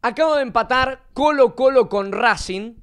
Acabo de empatar Colo-Colo con Racing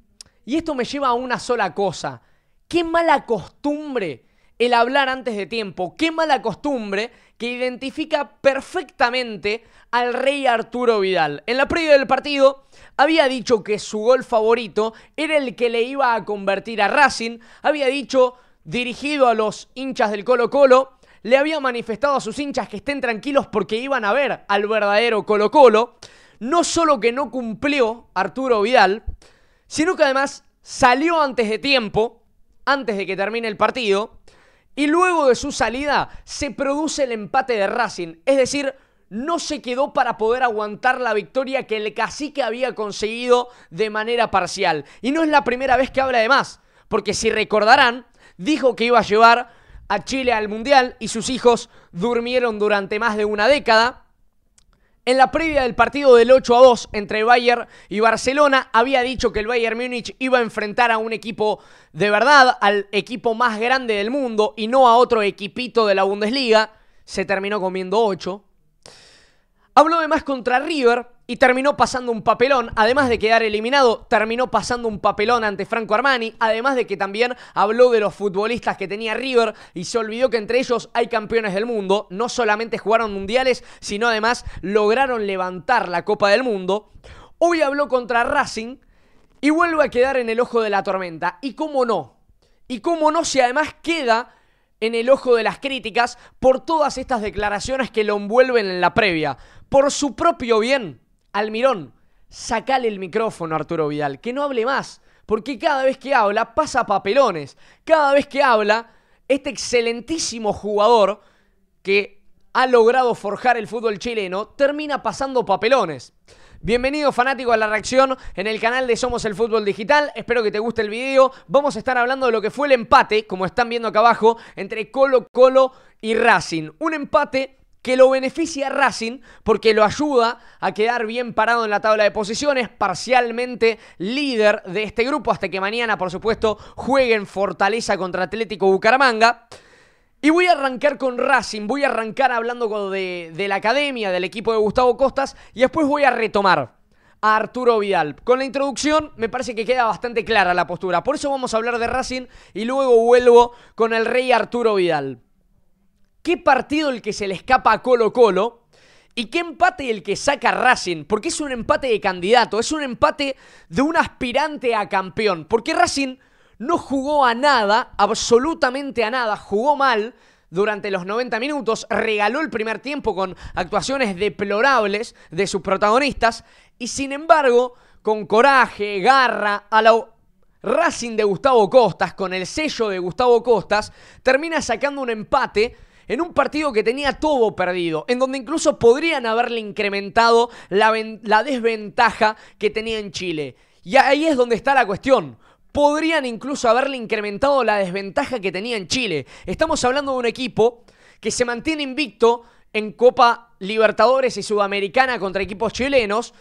y esto me lleva a una sola cosa. Qué mala costumbre el hablar antes de tiempo. Qué mala costumbre que identifica perfectamente al Rey Arturo Vidal. En la previa del partido había dicho que su gol favorito era el que le iba a convertir a Racing. Había dicho, dirigido a los hinchas del Colo-Colo, le había manifestado a sus hinchas que estén tranquilos porque iban a ver al verdadero Colo-Colo. No solo que no cumplió Arturo Vidal, sino que además salió antes de tiempo, antes de que termine el partido, y luego de su salida se produce el empate de Racing. Es decir, no se quedó para poder aguantar la victoria que el cacique había conseguido de manera parcial. Y no es la primera vez que habla de más, porque si recordarán, dijo que iba a llevar a Chile al Mundial y sus hijos durmieron durante más de una década. En la previa del partido del 8-2 entre Bayern y Barcelona, había dicho que el Bayern Múnich iba a enfrentar a un equipo de verdad, al equipo más grande del mundo y no a otro equipito de la Bundesliga. Se terminó comiendo 8. Habló además contra River y terminó pasando un papelón. Además de quedar eliminado, terminó pasando un papelón ante Franco Armani. Además de que también habló de los futbolistas que tenía River y se olvidó que entre ellos hay campeones del mundo. No solamente jugaron mundiales, sino además lograron levantar la Copa del Mundo. Hoy habló contra Racing y vuelve a quedar en el ojo de la tormenta. ¿Y cómo no? ¿Y cómo no si además queda en el ojo de las críticas por todas estas declaraciones que lo envuelven en la previa? Por su propio bien, Almirón, sacale el micrófono a Arturo Vidal, que no hable más, porque cada vez que habla pasa papelones. Cada vez que habla, este excelentísimo jugador que ha logrado forjar el fútbol chileno termina pasando papelones. Bienvenido fanático a la reacción en el canal de Somos el Fútbol Digital. Espero que te guste el video. Vamos a estar hablando de lo que fue el empate, como están viendo acá abajo, entre Colo-Colo y Racing. Un empate que lo beneficia a Racing porque lo ayuda a quedar bien parado en la tabla de posiciones, parcialmente líder de este grupo, hasta que mañana, por supuesto, jueguen Fortaleza contra Atlético Bucaramanga. Y voy a arrancar con Racing, voy a arrancar hablando de la academia, del equipo de Gustavo Costas, y después voy a retomar a Arturo Vidal. Con la introducción me parece que queda bastante clara la postura, por eso vamos a hablar de Racing y luego vuelvo con el Rey Arturo Vidal. ¿Qué partido el que se le escapa a Colo-Colo? ¿Y qué empate el que saca a Racing? Porque es un empate de candidato, es un empate de un aspirante a campeón, porque Racing no jugó a nada, absolutamente a nada, jugó mal durante los 90 minutos, regaló el primer tiempo con actuaciones deplorables de sus protagonistas y sin embargo, con coraje, garra, a la Racing de Gustavo Costas, con el sello de Gustavo Costas, termina sacando un empate en un partido que tenía todo perdido, en donde incluso podrían haberle incrementado la desventaja que tenía en Chile. Y ahí es donde está la cuestión. Podrían incluso haberle incrementado la desventaja que tenía en Chile. Estamos hablando de un equipo que se mantiene invicto en Copa Libertadores y Sudamericana contra equipos chilenos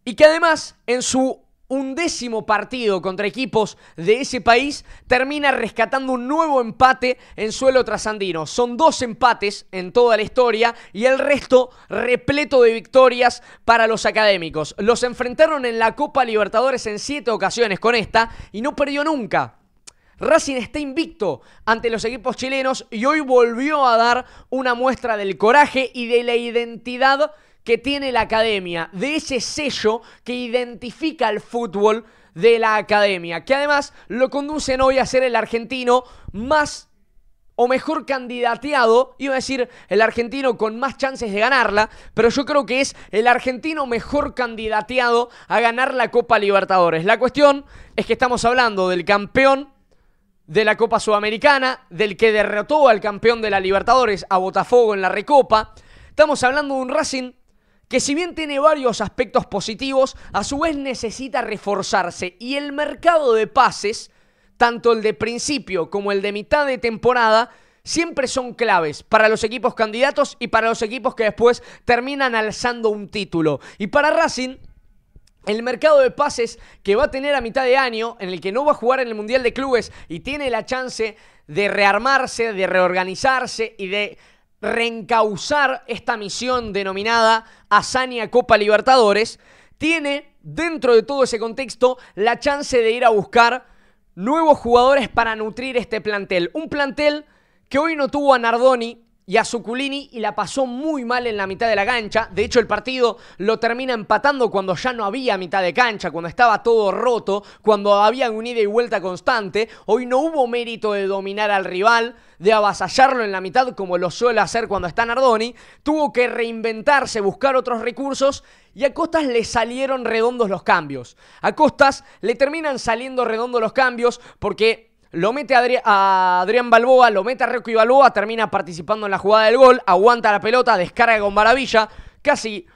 y que además en su 11º partido contra equipos de ese país termina rescatando un nuevo empate en suelo trasandino. Son 2 empates en toda la historia y el resto repleto de victorias para los académicos. Los enfrentaron en la Copa Libertadores en 7 ocasiones con esta y no perdió nunca. Racing está invicto ante los equipos chilenos y hoy volvió a dar una muestra del coraje y de la identidad que tiene la academia, de ese sello que identifica al fútbol de la academia, que además lo conducen hoy a ser el argentino más o mejor candidateado, iba a decir el argentino con más chances de ganarla, pero yo creo que es el argentino mejor candidateado a ganar la Copa Libertadores. La cuestión es que estamos hablando del campeón de la Copa Sudamericana, del que derrotó al campeón de la Libertadores, a Botafogo en la Recopa. Estamos hablando de un Racing que si bien tiene varios aspectos positivos, a su vez necesita reforzarse. Y el mercado de pases, tanto el de principio como el de mitad de temporada, siempre son claves para los equipos candidatos y para los equipos que después terminan alzando un título. Y para Racing, el mercado de pases que va a tener a mitad de año, en el que no va a jugar en el Mundial de Clubes y tiene la chance de rearmarse, de reorganizarse y de reencauzar esta misión denominada Hazaña Copa Libertadores, tiene, dentro de todo ese contexto, la chance de ir a buscar nuevos jugadores para nutrir este plantel. Un plantel que hoy no tuvo a Nardoni y a Zuculini y la pasó muy mal en la mitad de la cancha. De hecho, el partido lo termina empatando cuando ya no había mitad de cancha, cuando estaba todo roto, cuando había un ida y vuelta constante. Hoy no hubo mérito de dominar al rival, de avasallarlo en la mitad como lo suele hacer cuando está Nardoni. Tuvo que reinventarse, buscar otros recursos y a Costas le salieron redondos los cambios. A Costas le terminan saliendo redondos los cambios porque lo mete a Adrián Balboa, lo mete a Reco y Balboa, termina participando en la jugada del gol, aguanta la pelota, descarga con Maravilla, casi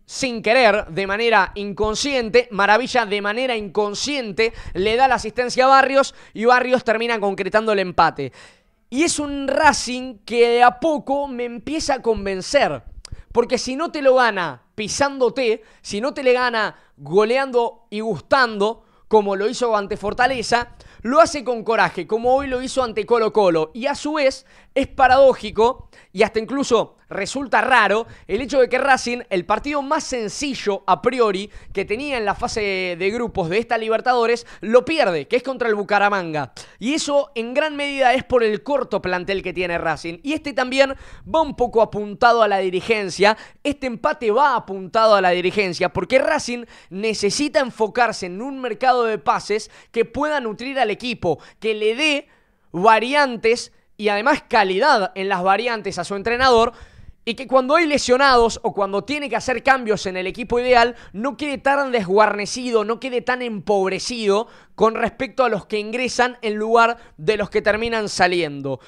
sin querer, de manera inconsciente. Maravilla de manera inconsciente le da la asistencia a Barrios y Barrios termina concretando el empate. Y es un Racing que de a poco me empieza a convencer, porque si no te lo gana pisándote, si no te le gana goleando y gustando, como lo hizo ante Fortaleza, lo hace con coraje, como hoy lo hizo ante Colo-Colo. Y a su vez es paradójico y hasta incluso resulta raro el hecho de que Racing, el partido más sencillo a priori que tenía en la fase de grupos de esta Libertadores, lo pierde, que es contra el Bucaramanga. Y eso en gran medida es por el corto plantel que tiene Racing. Y este también va un poco apuntado a la dirigencia. Este empate va apuntado a la dirigencia porque Racing necesita enfocarse en un mercado de pases que pueda nutrir al equipo, que le dé variantes y además calidad en las variantes a su entrenador, y que cuando hay lesionados o cuando tiene que hacer cambios en el equipo ideal no quede tan desguarnecido, no quede tan empobrecido con respecto a los que ingresan en lugar de los que terminan saliendo.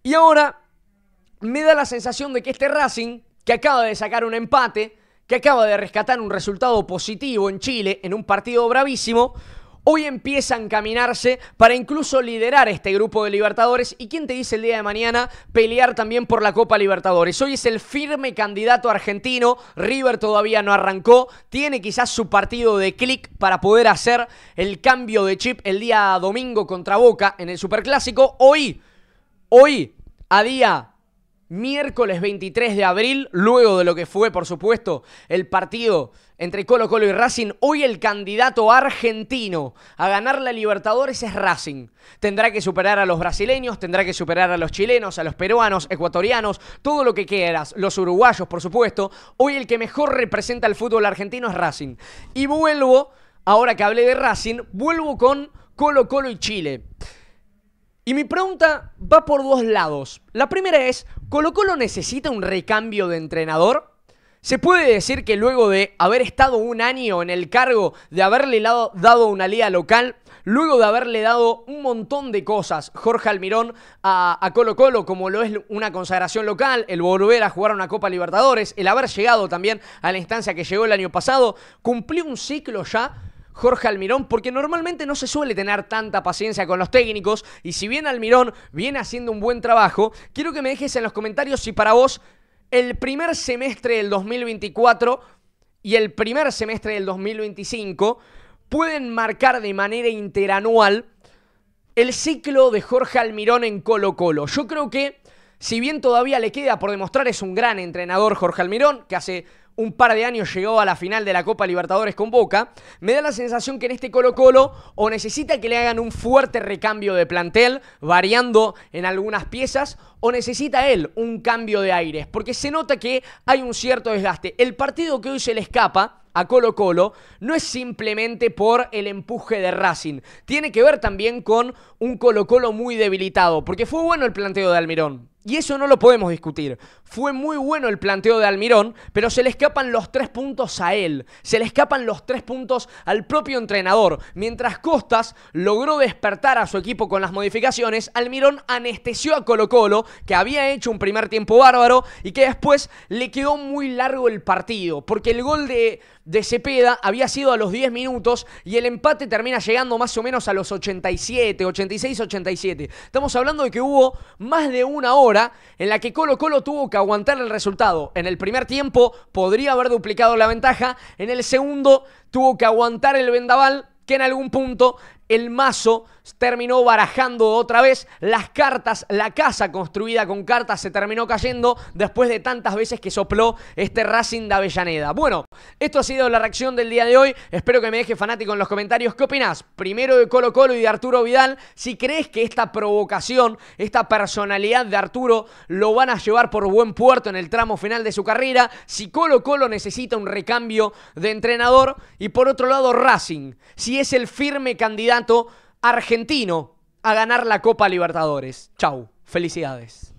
Y ahora me da la sensación de que este Racing, que acaba de sacar un empate, que acaba de rescatar un resultado positivo en Chile en un partido bravísimo, hoy empieza a encaminarse para incluso liderar este grupo de Libertadores. ¿Y quién te dice el día de mañana pelear también por la Copa Libertadores? Hoy es el firme candidato argentino. River todavía no arrancó. Tiene quizás su partido de clic para poder hacer el cambio de chip el día domingo contra Boca en el Superclásico. Hoy, a día miércoles 23 de abril, luego de lo que fue, por supuesto, el partido entre Colo-Colo y Racing, hoy el candidato argentino a ganar la Libertadores es Racing. Tendrá que superar a los brasileños, tendrá que superar a los chilenos, a los peruanos, ecuatorianos, todo lo que quieras, los uruguayos, por supuesto. Hoy el que mejor representa el fútbol argentino es Racing. Y vuelvo, ahora que hablé de Racing, vuelvo con Colo-Colo y Chile. Y mi pregunta va por dos lados. La primera es, ¿Colo-Colo necesita un recambio de entrenador? ¿Se puede decir que luego de haber estado un año en el cargo, de haberle dado una liga local, luego de haberle dado un montón de cosas Jorge Almirón a Colo-Colo, como lo es una consagración local, el volver a jugar una Copa Libertadores, el haber llegado también a la instancia que llegó el año pasado, cumplió un ciclo ya Jorge Almirón? Porque normalmente no se suele tener tanta paciencia con los técnicos, y si bien Almirón viene haciendo un buen trabajo, quiero que me dejes en los comentarios si para vos el primer semestre del 2024 y el primer semestre del 2025 pueden marcar de manera interanual el ciclo de Jorge Almirón en Colo-Colo. Yo creo que, si bien todavía le queda por demostrar, es un gran entrenador Jorge Almirón, que hace un par de años llegó a la final de la Copa Libertadores con Boca. Me da la sensación que en este Colo-Colo o necesita que le hagan un fuerte recambio de plantel, variando en algunas piezas, o necesita él un cambio de aires, porque se nota que hay un cierto desgaste. El partido que hoy se le escapa a Colo-Colo no es simplemente por el empuje de Racing, tiene que ver también con un Colo-Colo muy debilitado, porque fue bueno el planteo de Almirón, y eso no lo podemos discutir. Fue muy bueno el planteo de Almirón, pero se le escapan los 3 puntos a él. Se le escapan los 3 puntos al propio entrenador. Mientras Costas logró despertar a su equipo con las modificaciones, Almirón anestesió a Colo-Colo, que había hecho un primer tiempo bárbaro y que después le quedó muy largo el partido, porque el gol de Cepeda había sido a los 10 minutos y el empate termina llegando más o menos a los 87, 86, 87. Estamos hablando de que hubo más de una hora en la que Colo-Colo tuvo que aguantar el resultado. En el primer tiempo podría haber duplicado la ventaja, en el segundo tuvo que aguantar el vendaval, que en algún punto el mazo terminó barajando otra vez las cartas, la casa construida con cartas se terminó cayendo después de tantas veces que sopló este Racing de Avellaneda. Bueno, esto ha sido la reacción del día de hoy. Espero que me dejes fanático en los comentarios. ¿Qué opinás? Primero de Colo Colo y de Arturo Vidal. Si crees que esta provocación, esta personalidad de Arturo lo van a llevar por buen puerto en el tramo final de su carrera. Si Colo Colo necesita un recambio de entrenador. Y por otro lado Racing, si es el firme candidato argentino a ganar la Copa Libertadores. Chau, felicidades.